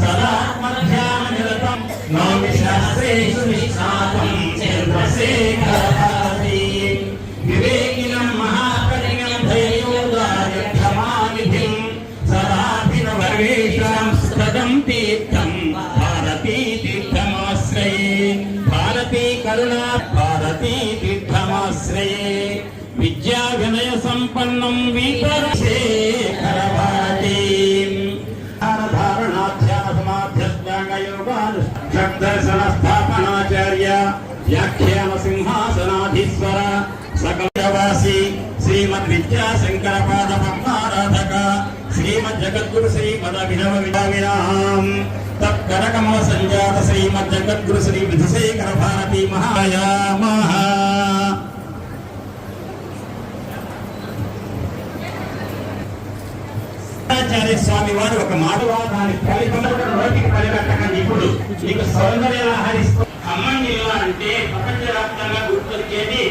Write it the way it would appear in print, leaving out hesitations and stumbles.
సదా మధ్యాహ్ననిరతం నౌమి శాస్త్రేషు నిష్ణాతం చంద్రశేఖరభారతి వివేకినం మహాకవిం ధైర్యోదార్య క్షమానిధిం సదాభినవర్వేషాం స్తదం తీర్థం భారతీ తీర్థమాశ్రయే భారతీ కరుణా భారతీ తీర్థమాశ్రయే విద్యా వినయ సంపన్నం వీతరశేఖర భారతీ ధారణాధ్యాన సమాధ్యస్తంగయోగాను షడ్దర్శన స్థాపనాచార్య వ్యాఖ్యాన సింహాసనాధీశ్వర సకలవాసి శ్రీమద్ విద్యాశంకర పాద పద్మారాధక శ్రీమద్ జగద్గురు శ్రీమద వినవ వినాం తత్కరకమల సంజాత శ్రీమద్ జగద్గురు శ్రీ విధుశేఖర భారతీ మహాయామః. ఆచార్య స్వామి వారు ఒక మాధవాదాన్ని నోటికి పరిగెట్టకండి. ఇప్పుడు నీకు సౌందర్య హరిస్తూ ఖమ్మం జిల్లా అంటే ప్రపంచవ్యాప్తంగా గుర్తొచ్చేది